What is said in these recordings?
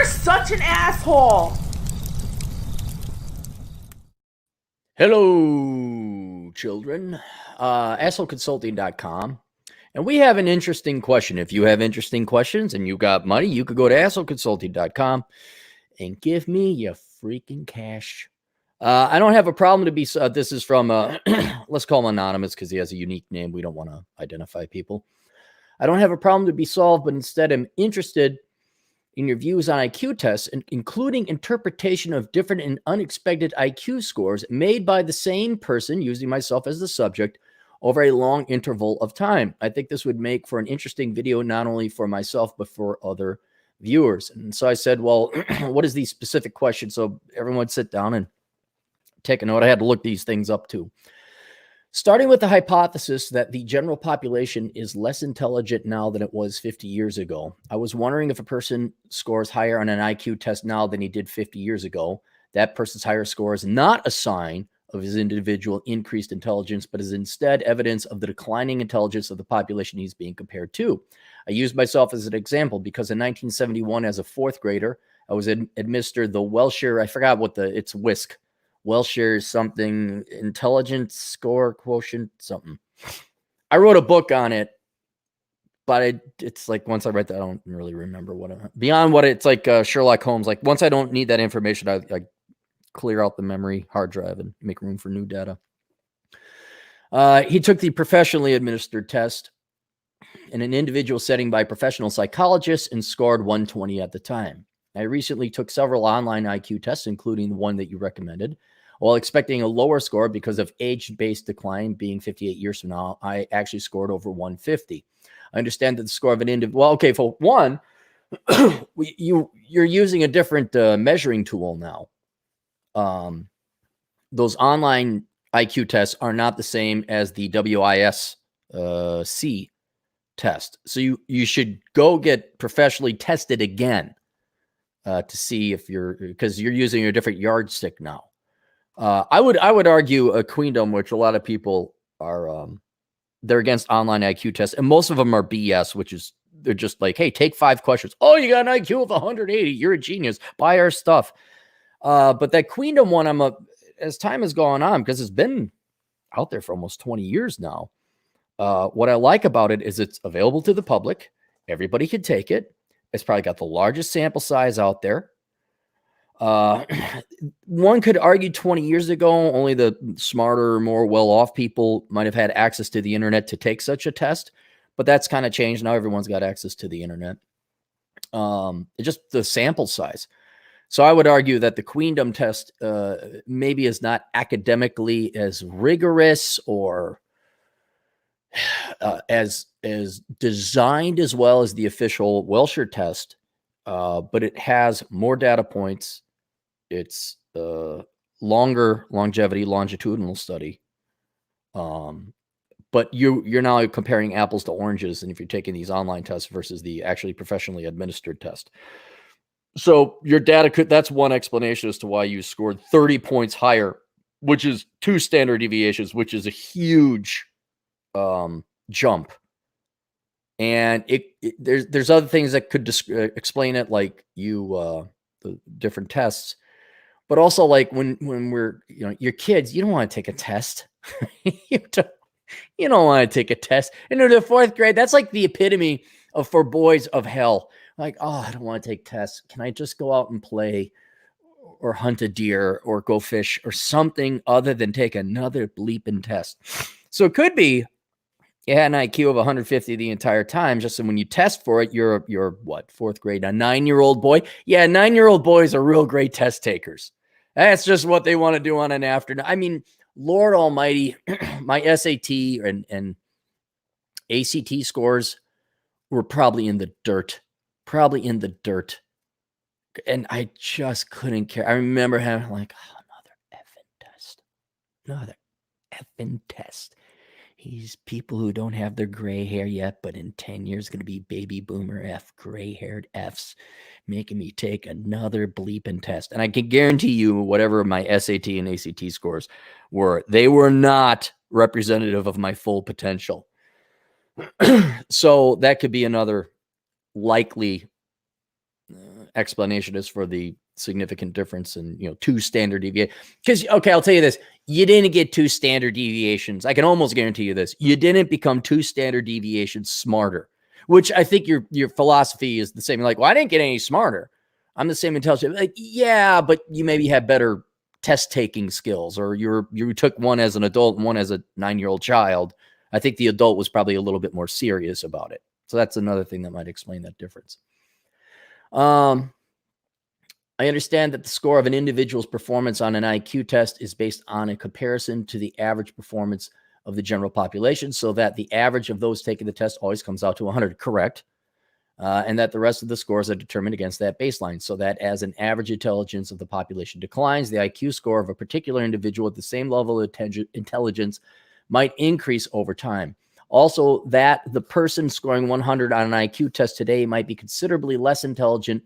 You're such an asshole. Hello, children. assholeconsulting.com. And we have an interesting question. If you have interesting questions and you got money, you could go to assholeconsulting.com and give me your freaking cash. I don't have a problem to be, this is from, let's call him anonymous because he has a unique name. We don't want to identify people. I don't have a problem to be solved, but instead I'm interested in your views on IQ tests, including interpretation of different and unexpected IQ scores made by the same person, using myself as the subject, over a long interval of time. I think this would make for an interesting video, not only for myself, but for other viewers. And so I said, well, what is the specific question? So everyone sit down and take a note. I had to look these things up too. Starting with the hypothesis that the general population is less intelligent now than it was 50 years ago, I was wondering if a person scores higher on an IQ test now than he did 50 years ago, that person's higher score is not a sign of his individual increased intelligence, but is instead evidence of the declining intelligence of the population he's being compared to. I used myself as an example because in 1971, as a fourth grader, I was administered the Welshire, I forgot what it's WISC, Welshire something, intelligence score quotient something. I wrote a book on it, but it's like once I read that, I don't really remember beyond what it's like Sherlock Holmes. Like once I don't need that information, I clear out the memory hard drive and make room for new data. He took the professionally administered test in an individual setting by professional psychologists and scored 120 at the time. I recently took several online IQ tests, including the one that you recommended. While expecting a lower score because of age-based decline being 58 years from now, I actually scored over 150. I understand that the score of an individual, well, okay, for one, you're using a different measuring tool now. Those online IQ tests are not the same as the WISC test. So you should go get professionally tested again to see if because you're using a different yardstick now. I would argue a queendom, which a lot of people are, they're against online IQ tests, and most of them are BS, which is they're just like, hey, take 5 questions. Oh, you got an IQ of 180. You're a genius. Buy our stuff. But that queendom one, as time has gone on, because it's been out there for almost 20 years now. What I like about it is it's available to the public. Everybody can take it. It's probably got the largest sample size out there. One could argue 20 years ago, only the smarter, more well-off people might have had access to the internet to take such a test, but that's kind of changed. Now everyone's got access to the internet. It's just the sample size. So I would argue that the queendom test maybe is not academically as rigorous or as designed as well as the official Welshire test, but it has more data points. It's longer longevity, longitudinal study. But you're now comparing apples to oranges, and if you're taking these online tests versus the actually professionally administered test. So your data that's one explanation as to why you scored 30 points higher, which is 2 standard deviations, which is a huge jump. And there's other things that could explain it, like the different tests, but also like when we're, your kids, you don't want to take a test. you don't want to take a test. And in the 4th grade, that's like the epitome for boys of hell. Like, oh, I don't want to take tests. Can I just go out and play or hunt a deer or go fish or something other than take another bleeping test? So it could be you had an IQ of 150 the entire time. Just so when you test for it, you're what, 4th grade, a 9-year-old boy? Yeah, 9-year-old boys are real great test takers. That's just what they want to do on an afternoon. I mean, Lord Almighty, my SAT and ACT scores were probably in the dirt. And I just couldn't care. I remember having like, oh, another effing test. These people who don't have their gray hair yet, but in 10 years going to be baby boomer gray-haired Fs, making me take another bleeping test. And I can guarantee you, whatever my SAT and ACT scores were, they were not representative of my full potential. So that could be another likely explanation is for the significant difference in, 2 standard deviations. Because, okay, I'll tell you this. You didn't get 2 standard deviations. I can almost guarantee you this. You didn't become 2 standard deviations smarter, which I think your philosophy is the same. You're like, well, I didn't get any smarter. I'm the same intelligence. Like, yeah, but you maybe have better test taking skills, or you took one as an adult and one as a 9-year-old child. I think the adult was probably a little bit more serious about it. So that's another thing that might explain that difference. I understand that the score of an individual's performance on an IQ test is based on a comparison to the average performance of the general population, so that the average of those taking the test always comes out to 100. Correct. And that the rest of the scores are determined against that baseline, so that as an average intelligence of the population declines, the IQ score of a particular individual at the same level of intelligence might increase over time. Also, that the person scoring 100 on an IQ test today might be considerably less intelligent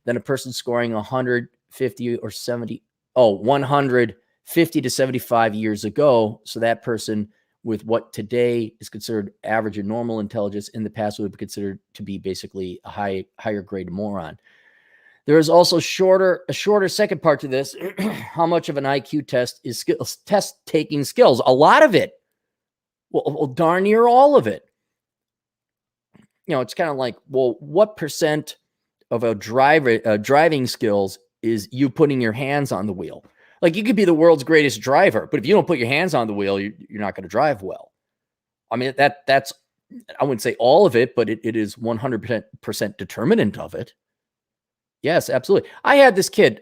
than a person scoring 150 or 150 to 75 years ago. So that person with what today is considered average and normal intelligence in the past would be considered to be basically a higher grade moron. There is also a shorter second part to this. How much of an IQ test is test taking skills? A lot of it. Well, darn near all of it. It's kind of like, well, what percent of a driving skills is you putting your hands on the wheel? Like, you could be the world's greatest driver, but if you don't put your hands on the wheel, you're not going to drive well. I mean, that's, I wouldn't say all of it, but it is 100% determinant of it. Yes, absolutely. I had this kid,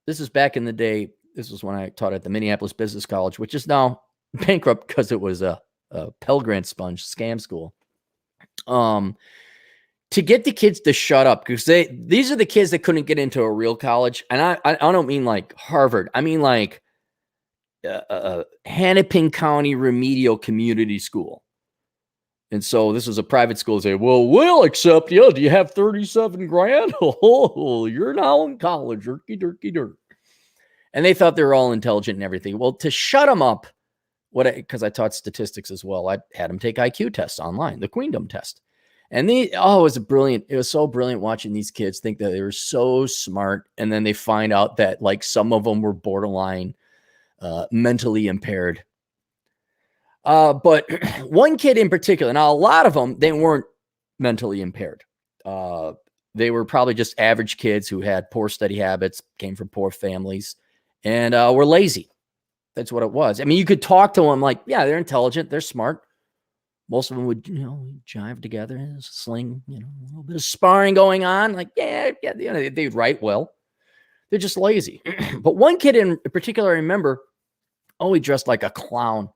this is back in the day. This was when I taught at the Minneapolis Business College, which is now bankrupt because it was a Pell Grant sponge scam school. To get the kids to shut up, because these are the kids that couldn't get into a real college. And I don't mean like Harvard. I mean like Hennepin County Remedial Community School. And so this was a private school. Say, well, we'll accept you. Do you have 37 grand? Oh, you're now in college. Jerky. And they thought they were all intelligent and everything. Well, to shut them up, because I taught statistics as well, I had them take IQ tests online, the Queendom test. And it was so brilliant watching these kids think that they were so smart. And then they find out that like some of them were borderline mentally impaired. But one kid in particular, now a lot of them, they weren't mentally impaired. They were probably just average kids who had poor study habits, came from poor families, and were lazy. That's what it was. I mean, you could talk to them like, yeah, they're intelligent, they're smart. Most of them would, jive together, sling, a little bit of sparring going on. Like, yeah, they'd write well. They're just lazy. But one kid in particular, I remember, he dressed like a clown.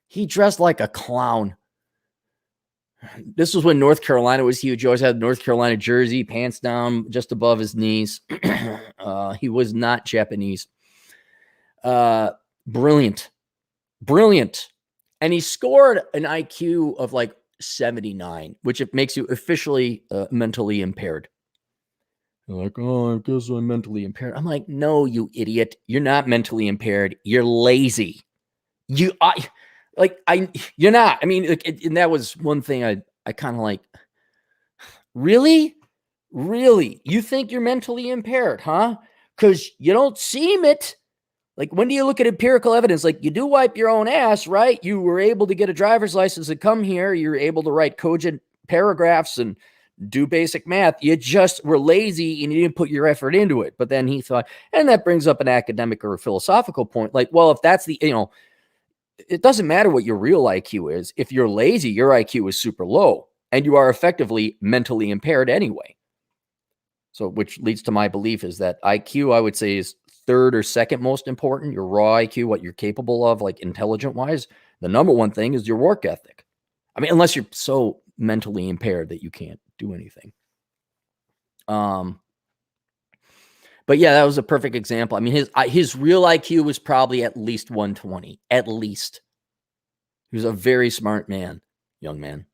He dressed like a clown. This was when North Carolina was huge. He always had North Carolina jersey, pants down just above his knees. He was not Japanese. Brilliant. And he scored an IQ of like 79, which it makes you officially mentally impaired. They're like, I guess I'm mentally impaired. I'm like, no, you idiot. You're not mentally impaired. You're lazy. You're not. I mean, and that was one thing I kind of like, really? You think you're mentally impaired, huh? Because you don't seem it. Like, when do you look at empirical evidence? Like, you do wipe your own ass, right? You were able to get a driver's license and come here. You're able to write cogent paragraphs and do basic math. You just were lazy and you didn't put your effort into it. But then he thought, and that brings up an academic or a philosophical point. Like, well, if that's it doesn't matter what your real IQ is. If you're lazy, your IQ is super low and you are effectively mentally impaired anyway. So, which leads to my belief is that IQ, I would say, is third or second most important. Your raw IQ, what you're capable of, like intelligent wise. The number one thing is your work ethic. I mean, unless you're so mentally impaired that you can't do anything. But yeah, that was a perfect example. I mean, his real IQ was probably at least 120, at least. He was a very smart young man.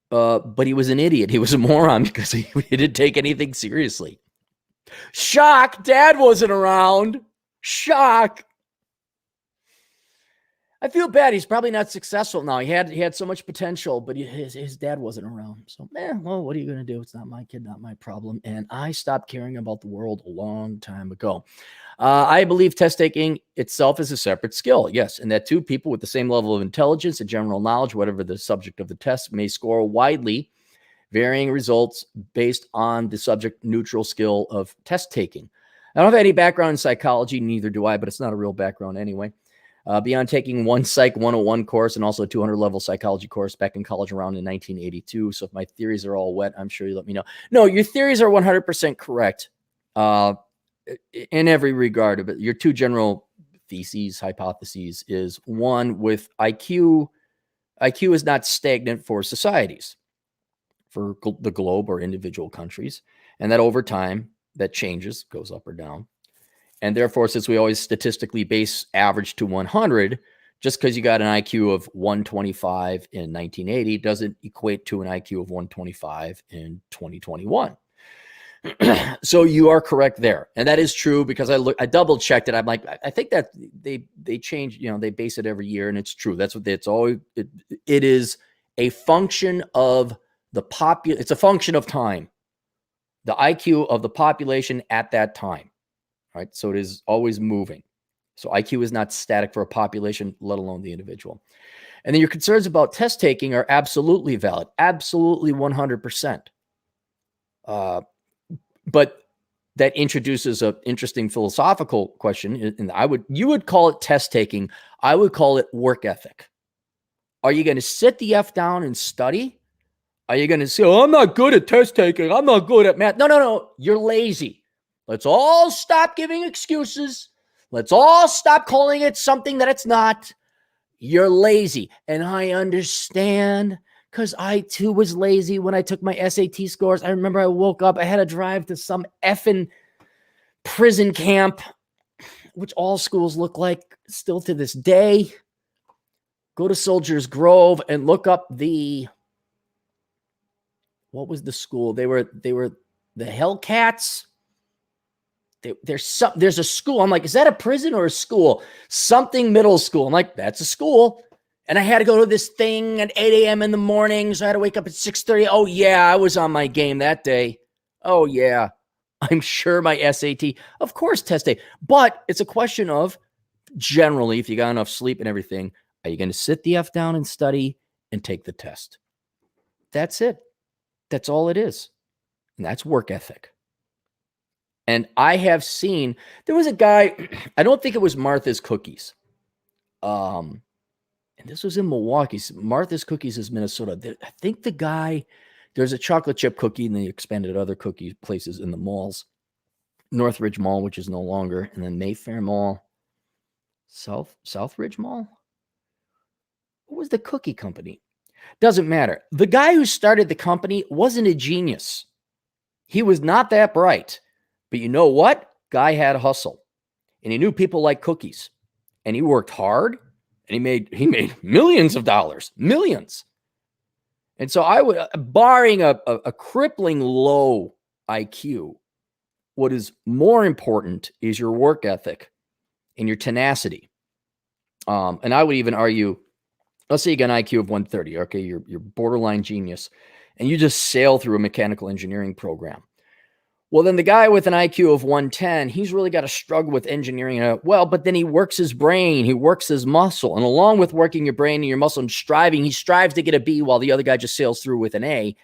But he was an idiot. He was a moron because he didn't take anything seriously. Shock! Dad wasn't around. Shock! I feel bad. He's probably not successful now. He had so much potential, but his dad wasn't around. So, well, what are you going to do? It's not my kid, not my problem. And I stopped caring about the world a long time ago. I believe test taking itself is a separate skill. Yes. And that two people with the same level of intelligence and general knowledge, whatever the subject of the test, may score widely varying results based on the subject neutral skill of test taking. I don't have any background in psychology, neither do I, but it's not a real background anyway. Beyond taking one Psych 101 course and also a 200 level psychology course back in college around in 1982. So if my theories are all wet, I'm sure you let me know. No, your theories are 100% correct in every regard. But your two general theses, hypotheses is one with IQ. IQ is not stagnant for societies, for the globe or individual countries. And that over time, that changes, goes up or down. And therefore, since we always statistically base average to 100, just because you got an IQ of 125 in 1980 doesn't equate to an IQ of 125 in 2021. So you are correct there. And that is true because I double checked it. I'm like, I think that they change, they base it every year, and it's true. That's what it's always, it is a function of it's a function of time, the IQ of the population at that time. Right. So it is always moving. So IQ is not static for a population, let alone the individual. And then your concerns about test taking are absolutely valid. Absolutely 100%. But that introduces an interesting philosophical question. And you would call it test taking. I would call it work ethic. Are you going to sit the F down and study? Are you going to say, I'm not good at test taking. I'm not good at math. No. You're lazy. Let's all stop giving excuses. Let's all stop calling it something that it's not. You're lazy. And I understand because I too was lazy when I took my SAT scores. I remember I woke up, I had to drive to some effing prison camp, which all schools look like still to this day. Go to Soldiers Grove and look up what was the school? They were the Hellcats. There's a school. I'm like, is that a prison or a school? Something middle school. I'm like, that's a school. And I had to go to this thing at 8 a.m. in the morning. So I had to wake up at 6:30. Oh, yeah, I was on my game that day. Oh, yeah, I'm sure my SAT, of course, test day. But it's a question of generally, if you got enough sleep and everything, are you going to sit the F down and study and take the test? That's it. That's all it is. And that's work ethic. And I have seen, there was a guy, I don't think it was Martha's Cookies. And this was in Milwaukee. Martha's Cookies is Minnesota. I think the guy, there's a chocolate chip cookie, and they expanded other cookie places in the malls. Northridge Mall, which is no longer, and then Mayfair Mall. Southridge Mall? What was the cookie company? Doesn't matter. The guy who started the company wasn't a genius. He was not that bright. But you know what? Guy had a hustle, and he knew people like cookies, and he worked hard, and he made millions of dollars, millions. And so I would, barring a crippling low IQ, what is more important is your work ethic and your tenacity. And I would even argue, let's say you got an IQ of 130. Okay, you're borderline genius, and you just sail through a mechanical engineering program. Well, then the guy with an IQ of 110, he's really got to struggle with engineering. But then he works his brain, he works his muscle. And along with working your brain and your muscle and striving, he strives to get a B while the other guy just sails through with an A.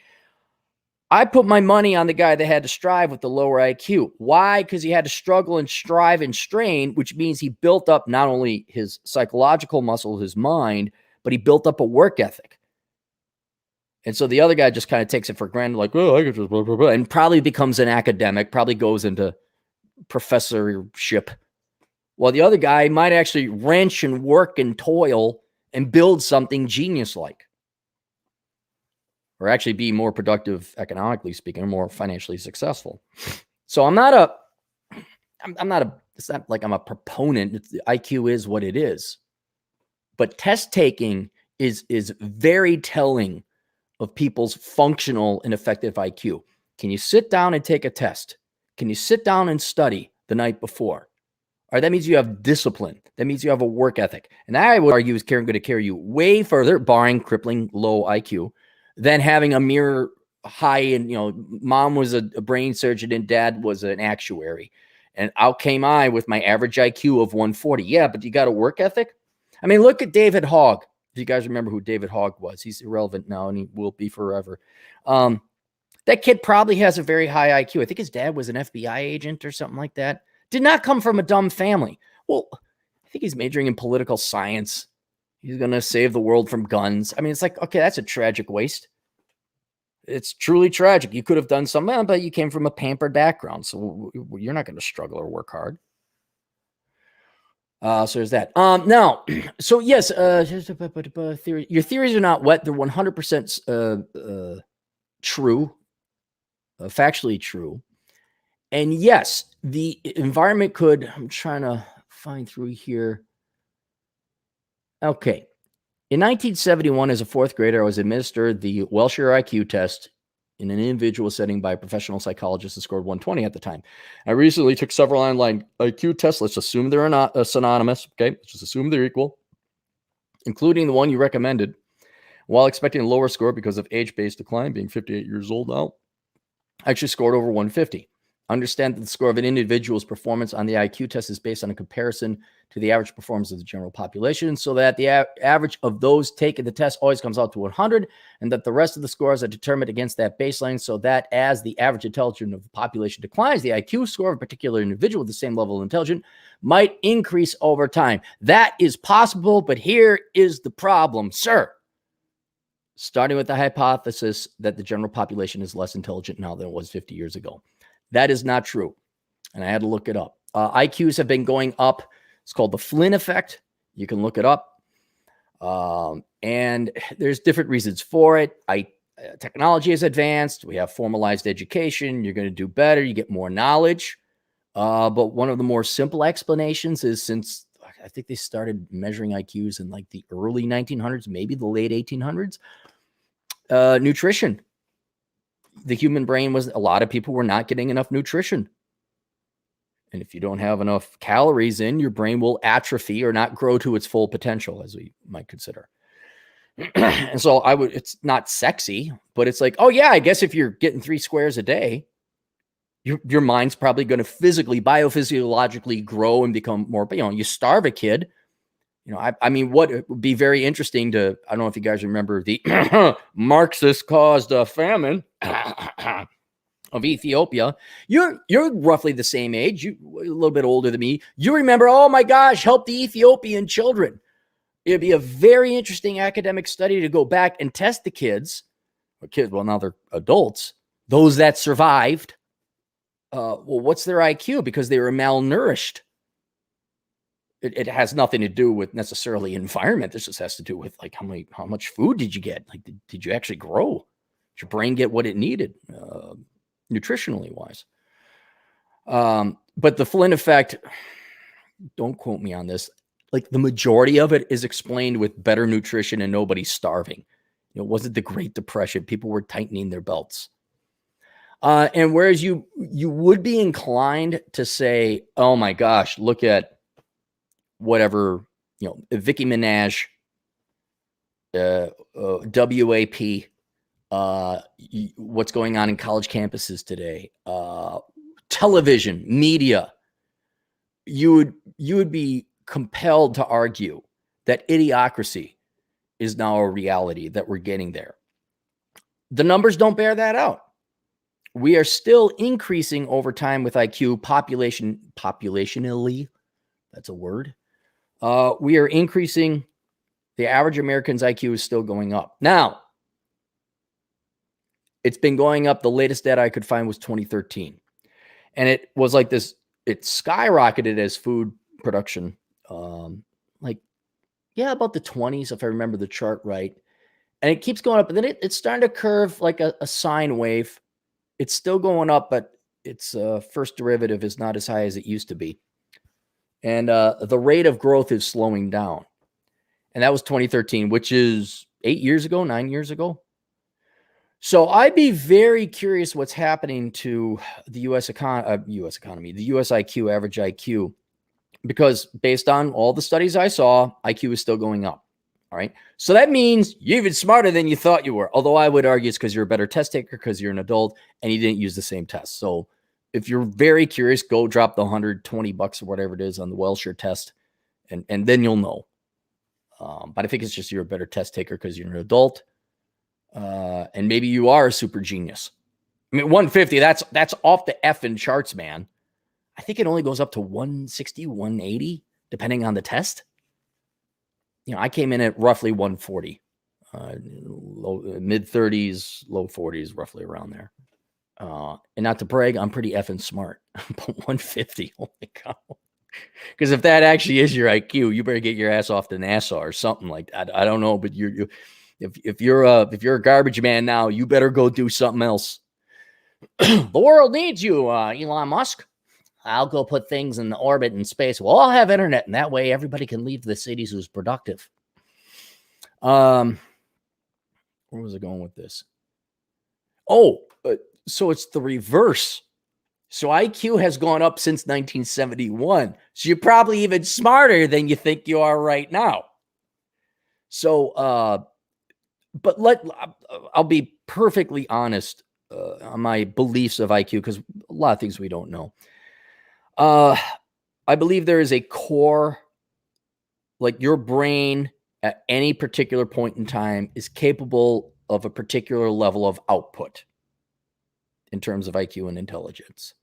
I put my money on the guy that had to strive with the lower IQ. Why? Because he had to struggle and strive and strain, which means he built up not only his psychological muscle, his mind, but he built up a work ethic. And so the other guy just kind of takes it for granted, like, oh, I could just blah, blah, blah, and probably becomes an academic, probably goes into professorship. While the other guy might actually wrench and work and toil and build something genius-like. Or actually be more productive, economically speaking, or more financially successful. So it's not like I'm a proponent. The IQ is what it is. But test taking is very telling of people's functional and effective IQ. Can you sit down and take a test? Can you sit down and study the night before? All right, that means you have discipline. That means you have a work ethic. And that, I would argue, is going to carry you way further, barring crippling low IQ, than having a mere high. And, mom was a brain surgeon and dad was an actuary. And out came I with my average IQ of 140. Yeah, but you got a work ethic? I mean, look at David Hogg. If you guys remember who David Hogg was, he's irrelevant now and he will be forever. That kid probably has a very high IQ. I think his dad was an FBI agent or something like that. Did not come from a dumb family. Well, I think he's majoring in political science. He's going to save the world from guns. I mean, it's like, okay, that's a tragic waste. It's truly tragic. You could have done something, but you came from a pampered background. So you're not going to struggle or work hard. So there's that. Now, so yes, your theories are not wet. They're 100% true, factually true. And yes, the environment could, I'm trying to find through here. Okay. In 1971, as a fourth grader, I was administered the Welshire IQ test in an individual setting by a professional psychologist and scored 120 at the time. I recently took several online IQ tests. Let's assume they're not synonymous. Okay. Let's just assume they're equal, including the one you recommended, while expecting a lower score because of age-based decline, being 58 years old now. I actually scored over 150. Understand that the score of an individual's performance on the IQ test is based on a comparison to the average performance of the general population, so that the average of those taking the test always comes out to 100, and that the rest of the scores are determined against that baseline, so that as the average intelligence of the population declines, the IQ score of a particular individual with the same level of intelligence might increase over time. That is possible, but here is the problem, sir. Starting with the hypothesis that the general population is less intelligent now than it was 50 years ago. That is not true. And I had to look it up. IQs have been going up. It's called the Flynn effect. You can look it up. And there's different reasons for it. Technology has advanced. We have formalized education. You're going to do better. You get more knowledge. But one of the more simple explanations is, since I think they started measuring IQs in like the early 1900s, maybe the late 1800s, nutrition. The human brain was, a lot of people were not getting enough nutrition. And if you don't have enough calories in, your brain will atrophy or not grow to its full potential, as we might consider. And so it's not sexy, but it's like, oh yeah, I guess if you're getting 3 squares a day, your mind's probably going to physically, biophysiologically grow and become more, you starve a kid. I mean, what would be very interesting to, I don't know if you guys remember the Marxist caused famine of Ethiopia. You're roughly the same age, you a little bit older than me. You remember, oh my gosh, help the Ethiopian children. It'd be a very interesting academic study to go back and test the kids, well, now they're adults, those that survived. Well, what's their IQ? Because they were malnourished. It has nothing to do with necessarily environment. This just has to do with like how much food did you get? Like, did you actually grow? Did your brain get what it needed, nutritionally wise? But the Flynn effect, don't quote me on this. Like, the majority of it is explained with better nutrition and nobody's starving. It wasn't the Great Depression. People were tightening their belts. And whereas you would be inclined to say, oh my gosh, look at whatever, Vicki Minaj, WAP, what's going on in college campuses today, television, media, you would be compelled to argue that idiocracy is now a reality, that we're getting there. The numbers don't bear that out. We are still increasing over time with IQ populationally. That's a word. We are increasing. The average American's IQ is still going up. Now, it's been going up. The latest data I could find was 2013. And it was like this, it skyrocketed as food production, about the 20s, if I remember the chart right. And it keeps going up. And then it's starting to curve like a sine wave. It's still going up, but its first derivative is not as high as it used to be. And the rate of growth is slowing down. And that was 2013, which is 9 years ago. So I'd be very curious what's happening to the U.S. economy, the U.S. IQ, average IQ, because based on all the studies I saw, IQ is still going up. All right. So that means you're even smarter than you thought you were. Although I would argue it's because you're a better test taker because you're an adult and you didn't use the same test. So if you're very curious, go drop the $120 or whatever it is on the Welsher test, and then you'll know. But I think it's just you're a better test taker because you're an adult. And maybe you are a super genius. I mean, 150, that's off the effing charts, man. I think it only goes up to 160, 180, depending on the test. I came in at roughly 140, mid 30s, low 40s, roughly around there. And not to brag, I'm pretty effing smart. But 150, oh my God. Because if that actually is your IQ, you better get your ass off to NASA or something like that. I don't know, but if you're a garbage man now, you better go do something else. The world needs you, Elon Musk. I'll go put things in the orbit and space. We'll all have internet, and that way everybody can leave the cities who's productive. Where was I going with this? Oh, so it's the reverse. So IQ has gone up since 1971. So you're probably even smarter than you think you are right now. So, but I'll be perfectly honest on my beliefs of IQ, because a lot of things we don't know. I believe there is a core, like your brain at any particular point in time is capable of a particular level of output in terms of IQ and intelligence.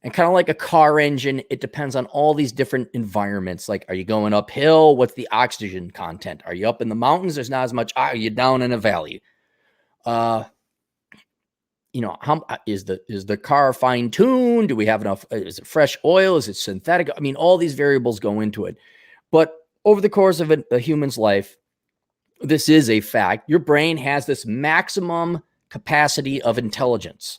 And kind of like a car engine, it depends on all these different environments. Like, are you going uphill? What's the oxygen content? Are you up in the mountains? There's not as much. Are you down in a valley? How is the car fine tuned? Do we have enough? Is it fresh oil? Is it synthetic? I mean, all these variables go into it. But over the course of a human's life, this is a fact. Your brain has this maximum capacity of intelligence.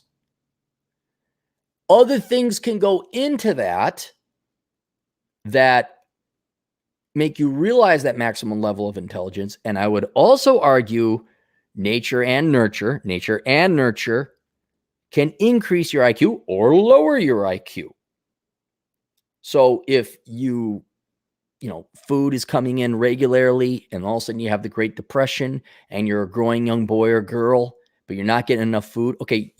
Other things can go into that make you realize that maximum level of intelligence. And I would also argue nature and nurture can increase your IQ or lower your IQ. So if food is coming in regularly and all of a sudden you have the Great Depression and you're a growing young boy or girl, but you're not getting enough food. Okay.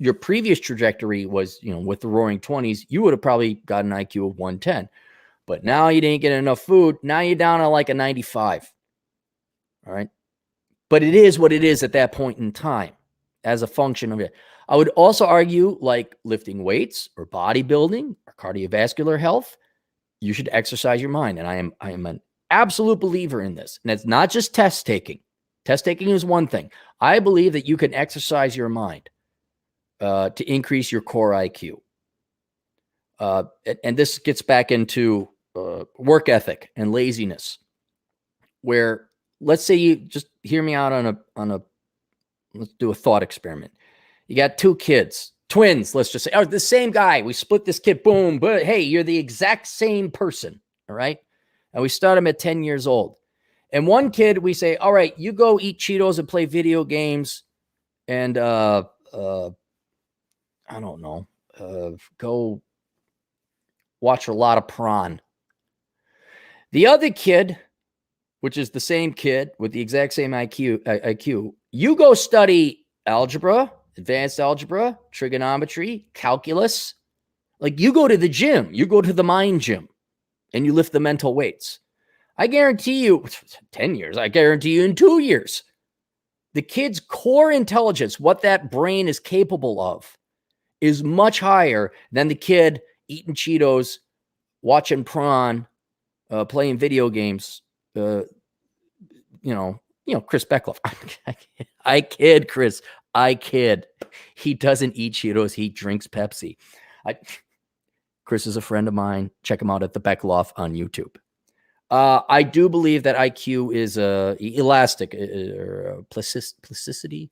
Your previous trajectory was, with the roaring 20s, you would have probably got an IQ of 110, but now you didn't get enough food. Now you're down to like a 95. All right. But it is what it is at that point in time as a function of it. I would also argue, like lifting weights or bodybuilding or cardiovascular health, you should exercise your mind. And I am an absolute believer in this. And it's not just test taking. Test taking is one thing. I believe that you can exercise your mind to increase your core IQ. And this gets back into work ethic and laziness, where let's say you just hear me out on a let's do a thought experiment. You got two kids, twins, let's just say, oh, the same guy. We split this kid, boom, but hey, you're the exact same person. All right. And we start them at 10 years old. And one kid, we say, all right, you go eat Cheetos and play video games and I don't know, go watch a lot of prawn. The other kid, which is the same kid with the exact same IQ, you go study algebra, advanced algebra, trigonometry, calculus. Like you go to the gym, you go to the mind gym and you lift the mental weights. I guarantee you 10 years, I guarantee you in 2 years, the kid's core intelligence, what that brain is capable of, is much higher than the kid eating Cheetos, watching prawn, playing video games. Chris Beckloff. I kid, Chris. I kid. He doesn't eat Cheetos. He drinks Pepsi. Chris is a friend of mine. Check him out at the Beckloff on YouTube. I do believe that IQ is elastic or plasticity,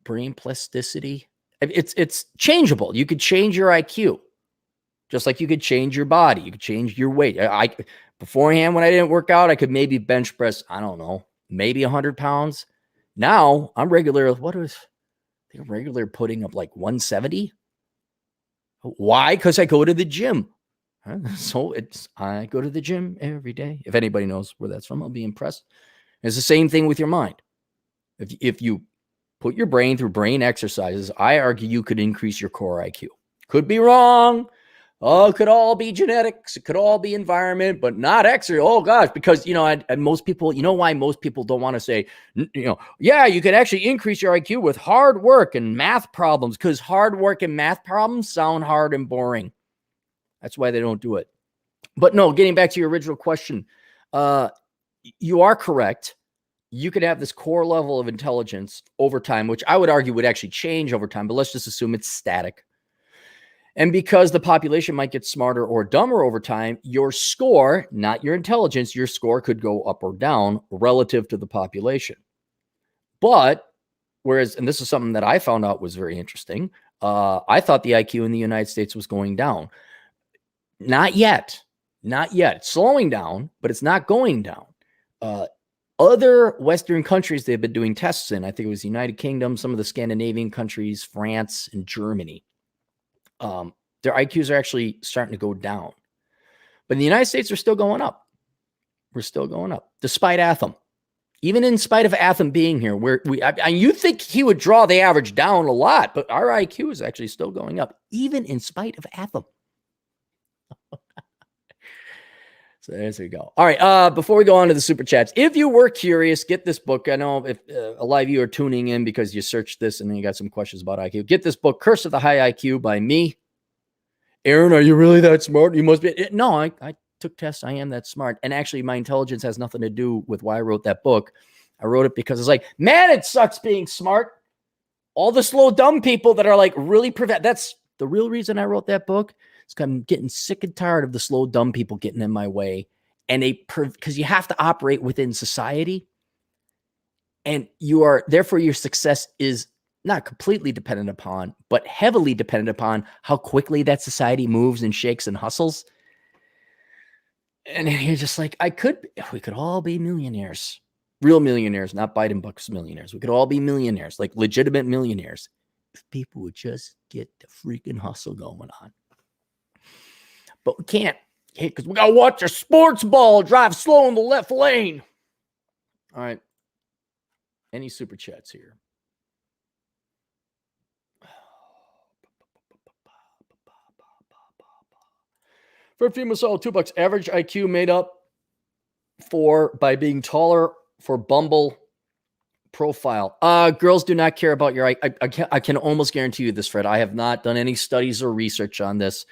brain plasticity. It's changeable. You could change your IQ, just like you could change your body. You could change your weight. Beforehand, when I didn't work out, I could maybe bench press, I don't know, maybe 100 pounds. Now I'm regular. Regular putting up like 170. Why? Because I go to the gym. So I go to the gym every day. If anybody knows where that's from, I'll be impressed. It's the same thing with your mind. If you put your brain through brain exercises, I argue you could increase your core IQ. Could be wrong. Oh, it could all be genetics. It could all be environment, but not exercise. Oh gosh, because most people, why most people don't want to say, yeah, you can actually increase your IQ with hard work and math problems, because hard work and math problems sound hard and boring. That's why they don't do it. But no, getting back to your original question, you are correct. You could have this core level of intelligence over time, which I would argue would actually change over time, but let's just assume it's static. And because the population might get smarter or dumber over time, your score, not your intelligence, your score could go up or down relative to the population. But whereas, and this is something that I found out was very interesting, I thought the IQ in the United States was going down. Not yet. Not yet. It's slowing down, but it's not going down. Other Western countries they've been doing tests in, I think it was the United Kingdom, some of the Scandinavian countries, France, and Germany. Their IQs are actually starting to go down. But in the United States, we're still going up. We're still going up, despite Atham. Even in spite of Atham being here, you think he would draw the average down a lot, but our IQ is actually still going up, even in spite of Atham. So there you go. All right. Before we go on to the super chats, if you were curious, get this book. I know if a lot of you are tuning in because you searched this and then you got some questions about IQ. Get this book, Curse of the High IQ by me. Aaron, are you really that smart? You must be. No, I took tests. I am that smart. And actually, my intelligence has nothing to do with why I wrote that book. I wrote it because it's like, man, it sucks being smart. All the slow, dumb people that are like really that's the real reason I wrote that book. I'm getting sick and tired of the slow, dumb people getting in my way. And because you have to operate within society. And therefore your success is not completely dependent upon, but heavily dependent upon how quickly that society moves and shakes and hustles. And you're just like, we could all be millionaires, real millionaires, not Biden bucks millionaires. We could all be millionaires, like legitimate millionaires, if people would just get the freaking hustle going on. But we can't, because we got to watch a sports ball drive slow in the left lane. All right. Any super chats here? For female soul, $2. Average IQ made up by being taller for Bumble profile. Girls do not care about your IQ. I can almost guarantee you this, Fred. I have not done any studies or research on this.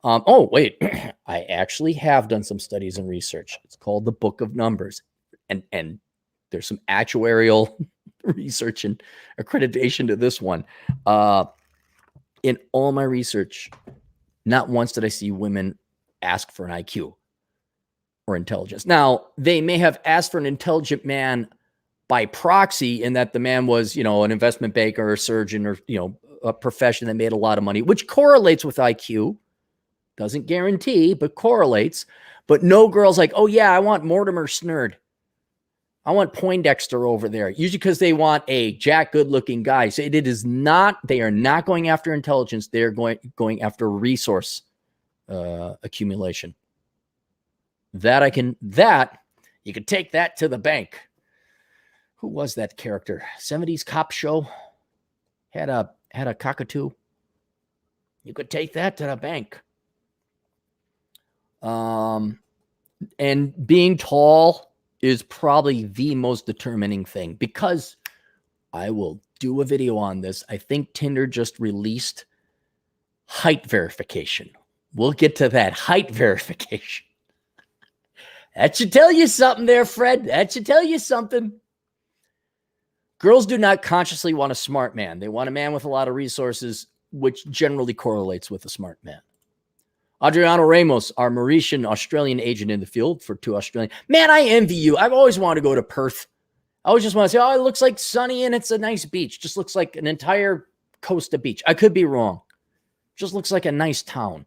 Oh, wait, I actually have done some studies and research. It's called the Book of Numbers. And there's some actuarial research and accreditation to this one. In all my research, not once did I see women ask for an IQ or intelligence. Now, they may have asked for an intelligent man by proxy in that the man was, an investment banker or a surgeon or, a profession that made a lot of money, which correlates with IQ. Doesn't guarantee, but correlates. But no girl's like, oh, yeah, I want Mortimer Snerd. I want Poindexter over there. Usually because they want a jack good-looking guy. So they are not going after intelligence. They're going after resource accumulation. You could take that to the bank. Who was that character? 70s cop show? Had a cockatoo. You could take that to the bank. And being tall is probably the most determining thing, because I will do a video on this. I think Tinder just released height verification. We'll get to that height verification. That should tell you something there, Fred. That should tell you something. Girls do not consciously want a smart man. They want a man with a lot of resources, which generally correlates with a smart man. Adriano Ramos, our Mauritian Australian agent in the field for 2 Australian. Man, I envy you. I've always wanted to go to Perth. I always just want to say, it looks like sunny and it's a nice beach. Just looks like an entire coast of beach. I could be wrong. Just looks like a nice town.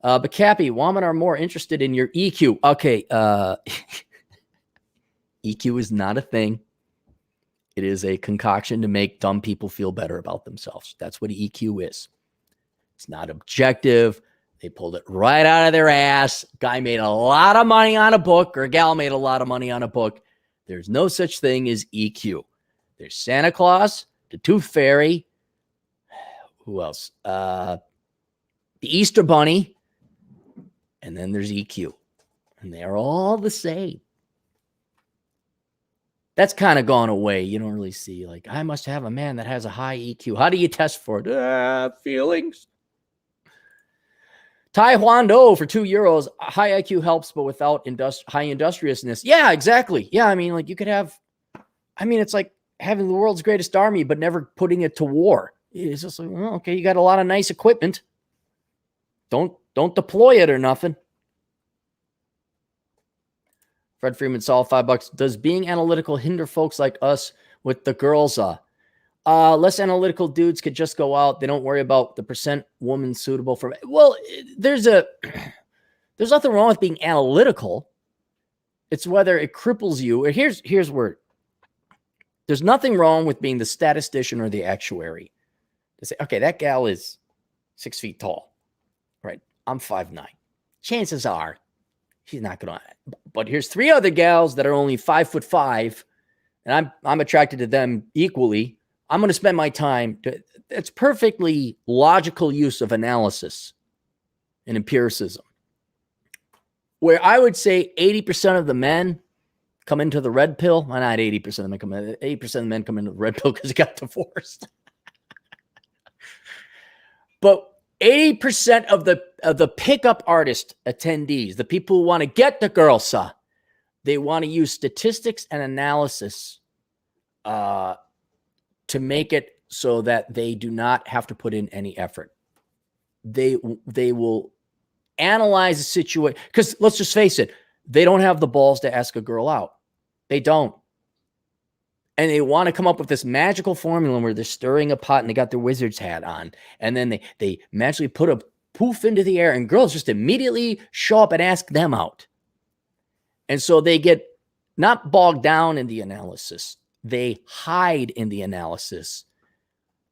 But Cappy, women are more interested in your EQ. Okay. EQ is not a thing. It is a concoction to make dumb people feel better about themselves. That's what EQ is. It's not objective. They pulled it right out of their ass. Guy made a lot of money on a book, or gal made a lot of money on a book. There's no such thing as EQ. There's Santa Claus, the Tooth Fairy. Who else? The Easter Bunny. And then there's EQ. And they're all the same. That's kind of gone away. You don't really see, like, I must have a man that has a high EQ. How do you test for it? Feelings. Taekwondo for €2. High IQ helps, but without high industriousness. Yeah, exactly. Yeah, I mean, like, you could have, I mean, it's like having the world's greatest army, but never putting it to war. It's just like, well, okay, you got a lot of nice equipment. Don't deploy it or nothing. Fred Freeman saw $5. Does being analytical hinder folks like us with the girls? Less analytical dudes could just go out. They don't worry about the percent woman suitable for. Well, there's nothing wrong with being analytical. It's whether it cripples you. Here's where there's nothing wrong with being the statistician or the actuary. To say, okay, that gal is 6 feet tall, right? I'm 5'9". Chances are she's not going to. But here's 3 other gals that are only 5'5", and I'm attracted to them equally. I'm going to spend my time. It's perfectly logical use of analysis and empiricism. Where I would say 80% of the men come into the red pill. Well, not 80% of the men come in. 80% of the men come into the red pill because they got divorced. But 80% of the pickup artist attendees, the people who want to get the girl, they want to use statistics and analysis to make it so that they do not have to put in any effort. They will analyze the situation, because let's just face it, they don't have the balls to ask a girl out. They don't. And they want to come up with this magical formula where they're stirring a pot and they got their wizard's hat on. And then they magically put a poof into the air and girls just immediately show up and ask them out. And so they get not bogged down in the analysis. They hide in the analysis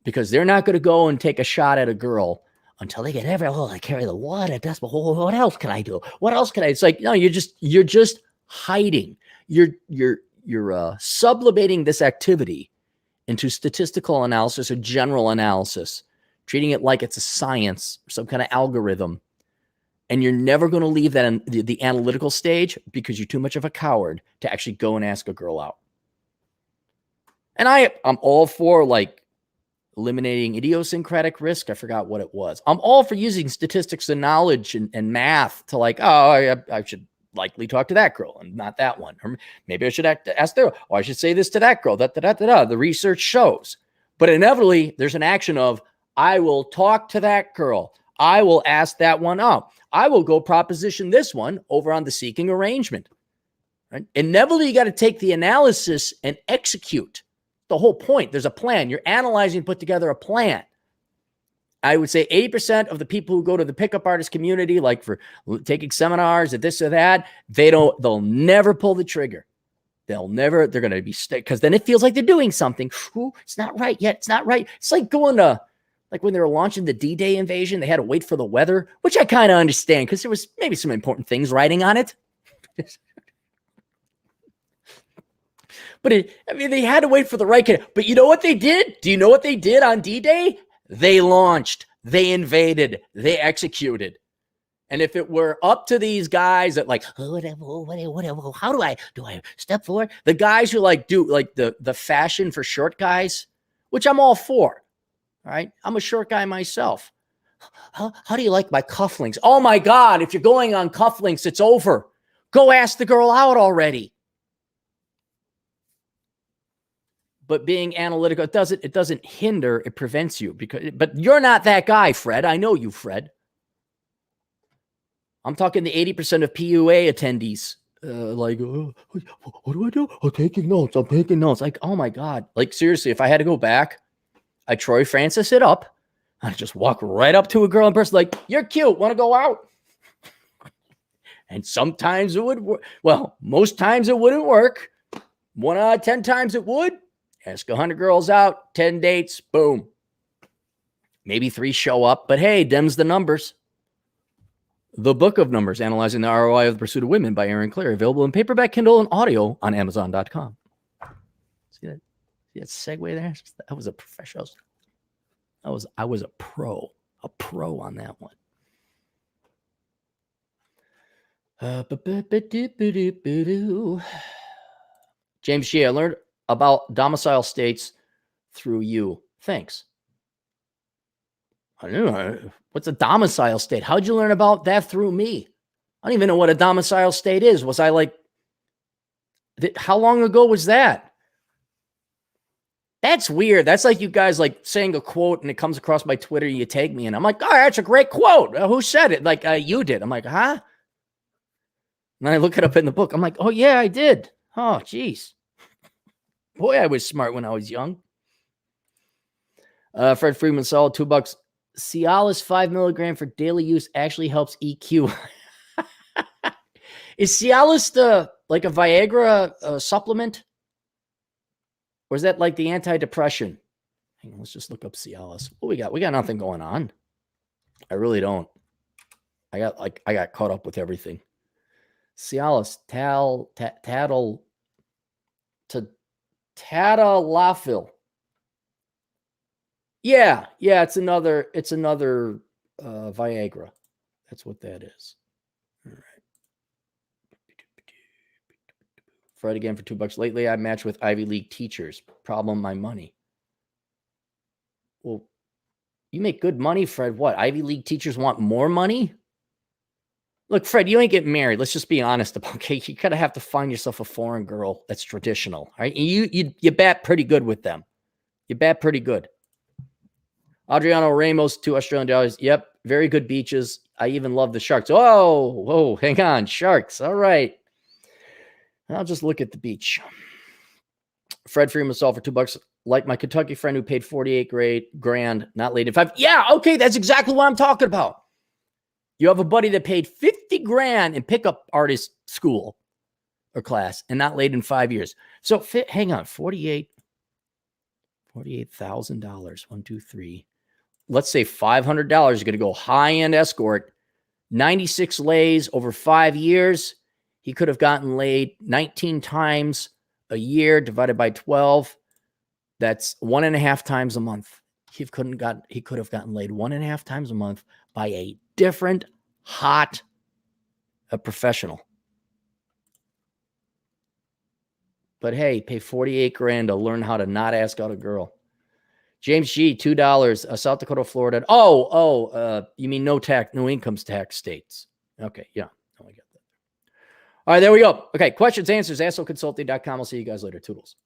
because they're not going to go and take a shot at a girl until they get I carry the water. That's what else can I do? What else can I? It's like, no, you're just hiding. You're sublimating this activity into statistical analysis or general analysis, treating it like it's a science or some kind of algorithm. And you're never going to leave that in the analytical stage because you're too much of a coward to actually go and ask a girl out. And I'm all for, like, eliminating idiosyncratic risk. I forgot what it was. I'm all for using statistics and knowledge and math to, like, I should likely talk to that girl and not that one. Or maybe I should ask there. Or I should say this to that girl. The research shows. But inevitably, there's an action of, I will talk to that girl. I will ask that one out. I will go proposition this one over on the seeking arrangement. Right? Inevitably, you got to take the analysis and execute. The whole point. There's a plan. You're analyzing, put together a plan. I would say 80% of the people who go to the pickup artist community, like for taking seminars or this or that, they'll never pull the trigger. They're going to be because then it feels like they're doing something. Ooh, it's not right yet. It's not right. It's like going to, like when they were launching the D-Day invasion, they had to wait for the weather, which I kind of understand because there was maybe some important things writing on it. But they had to wait for the right. But you know what they did? Do you know what they did on D-Day? They launched, they invaded, they executed. And if it were up to these guys that, like, whatever, how do I step forward? The guys who do the fashion for short guys, which I'm all for. All right. I'm a short guy myself. How do you like my cufflinks? Oh my God. If you're going on cufflinks, it's over. Go ask the girl out already. But being analytical, it doesn't hinder, it prevents you but you're not that guy, Fred. I know you, Fred. I'm talking the 80% of PUA attendees. What do I do? I'm taking notes. Like, oh my God. Like, seriously, if I had to go back, I'd Troy Francis it up. I'd just walk right up to a girl in person, like, you're cute. Want to go out? And sometimes it would work. Well, most times it wouldn't work. 1 out of 10 times it would. Ask 100 girls out, 10 dates, boom. Maybe 3 show up, but hey, them's the numbers. The Book of Numbers, Analyzing the ROI of the Pursuit of Women by Aaron Clare, available in paperback, Kindle, and audio on Amazon.com. See that? See that segue there? That was a professional. I was a pro on that one. James G., I learned about domicile states through you. Thanks. I don't know. What's a domicile state? How'd you learn about that through me? I don't even know what a domicile state is. Was I like, how long ago was that? That's weird. That's like you guys like saying a quote and it comes across my Twitter and you tag me and I'm like, oh, that's a great quote. Who said it? Like you did. I'm like, huh? And I look it up in the book. I'm like, oh yeah, I did. Oh, geez. Boy, I was smart when I was young. Fred Freeman, solid $2. Cialis 5 milligram for daily use actually helps EQ. Is Cialis like a Viagra supplement? Or is that like the antidepressant? Hang on, let's just look up Cialis. What we got? We got nothing going on. I really don't. I got caught up with everything. Cialis, tadalafil. Yeah, it's another Viagra. That's what that is. All right. Fred again for $2. Lately, I matched with Ivy League teachers. Problem, my money. Well, you make good money, Fred. What? Ivy League teachers want more money? Look, Fred, you ain't getting married. Let's just be honest about it. Okay? You kind of have to find yourself a foreign girl that's traditional. Right? And you bat pretty good with them. You bat pretty good. Adriano Ramos, $2 Australian. Yep, very good beaches. I even love the sharks. Whoa, hang on. Sharks. All right. I'll just look at the beach. Fred Freeman sold for $2. Like my Kentucky friend who paid $48,000, not late in 5. Yeah, okay, that's exactly what I'm talking about. You have a buddy that paid $50,000 in pickup artist school or class and not late in 5 years. So hang on, $48,000. 1, 2, 3. Let's say $500 is going to go high-end escort. 96 lays over 5 years. He could have gotten laid 19 times a year divided by 12. That's 1.5 times a month. He could have gotten laid 1.5 times a month by a different hot professional. But hey, pay $48,000 to learn how to not ask out a girl. James G, $2. South Dakota, Florida. You mean no income tax states? Okay, yeah. I got that. All right, there we go. Okay, questions, answers, assholeconsulting.com. I'll see you guys later. Toodles.